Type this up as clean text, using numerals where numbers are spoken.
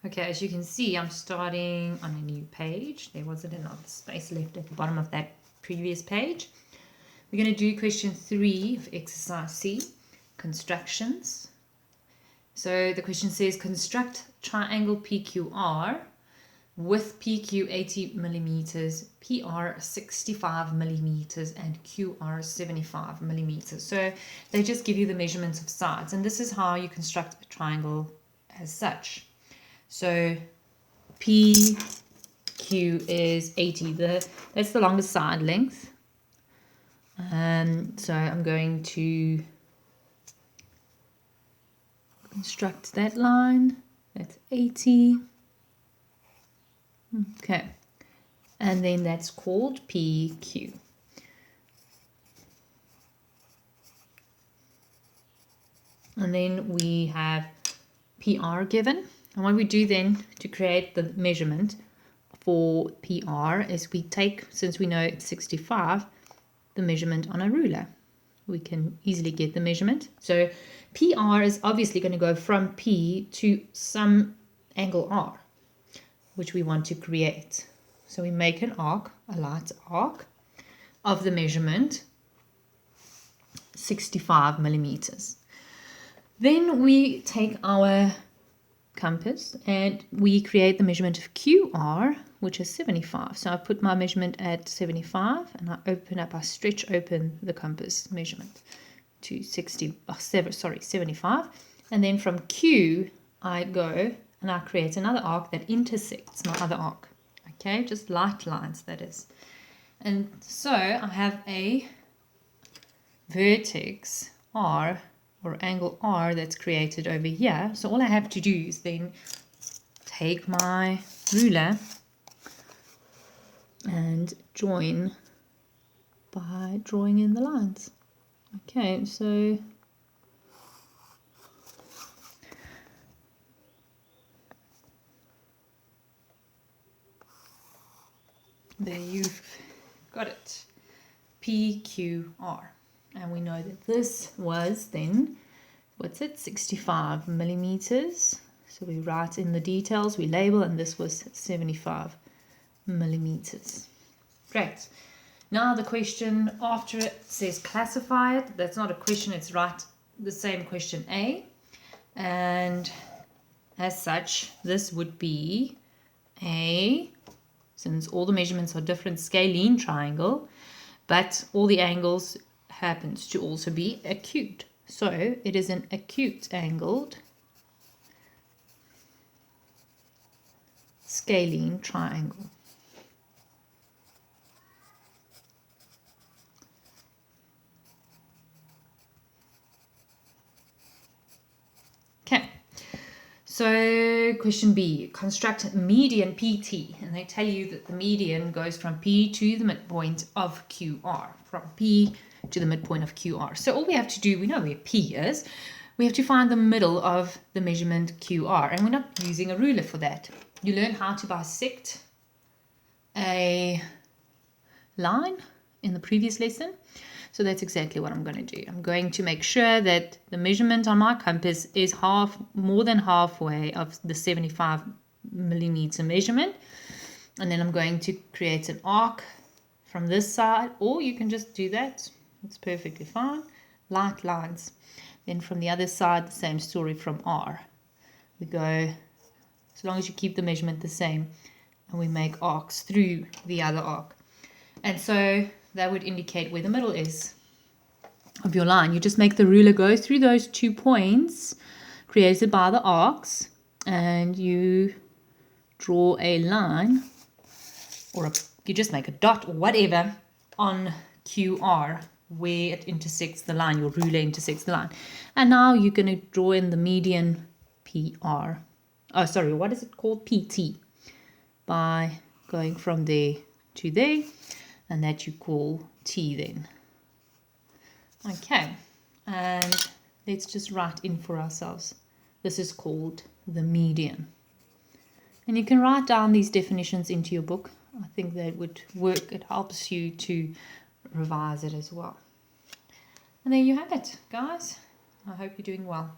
Okay, as you can see, I'm starting on a new page. There wasn't enough space left at the bottom of that previous page. We're going to do question 3 of exercise C, constructions. So the question says, construct triangle PQR with PQ 80 millimeters, PR 65 millimeters, and QR 75 millimeters. So they just give you the measurements of sides, and this is how you construct a triangle as such. So PQ is 80. That's the longest side length. So I'm going to construct that line. That's 80. Okay. And then that's called PQ. And then we have PR given. And what we do then to create the measurement for PR is we take, since we know it's 65, the measurement on a ruler. We can easily get the measurement. So PR is obviously going to go from P to some angle R, which we want to create. So we make an arc, a light arc, of the measurement 65 millimeters. Then we take our compass and we create the measurement of QR, which is 75. So I put my measurement at 75 and I stretch open the compass measurement to 75. And then from Q, I go and I create another arc that intersects my other arc. Okay, just light lines, that is. And so I have a vertex R, or angle R, that's created over here. So all I have to do is then take my ruler and join by drawing in the lines. Okay, so there you've got it, PQR. And we know that this was then, 65 millimeters. So we write in the details, we label, and this was 75 millimeters. Great. Now the question after it says classify it. That's not a question, it's right, the same question A. And as such, this would be a, since all the measurements are different, scalene triangle, but all the angles happens to also be acute. So it is an acute angled scalene triangle. Okay, so question B, construct median PT, and they tell you that the median goes from P to the midpoint of QR, from P to the midpoint of QR. So all we have to do, we know where P is, we have to find the middle of the measurement QR, and we're not using a ruler for that. You learn how to bisect a line in the previous lesson. So that's exactly what I'm going to do. I'm going to make sure that the measurement on my compass is more than halfway of the 75 millimeter measurement. And then I'm going to create an arc from this side, or you can just do that. It's perfectly fine. Light lines. Then from the other side, the same story from R. We go, as long as you keep the measurement the same, and we make arcs through the other arc. And so that would indicate where the middle is of your line. You just make the ruler go through those 2 points created by the arcs, and you draw a line, or you just make a dot or whatever on QR where it intersects the line, your ruler intersects the line. And now you're going to draw in the median PR. Oh, sorry, what is it called? PT. By going from there to there, and that you call T then. Okay, and let's just write in for ourselves. This is called the median. And you can write down these definitions into your book. I think that would work. It helps you to revise it as well. And there you have it, guys. I hope you're doing well.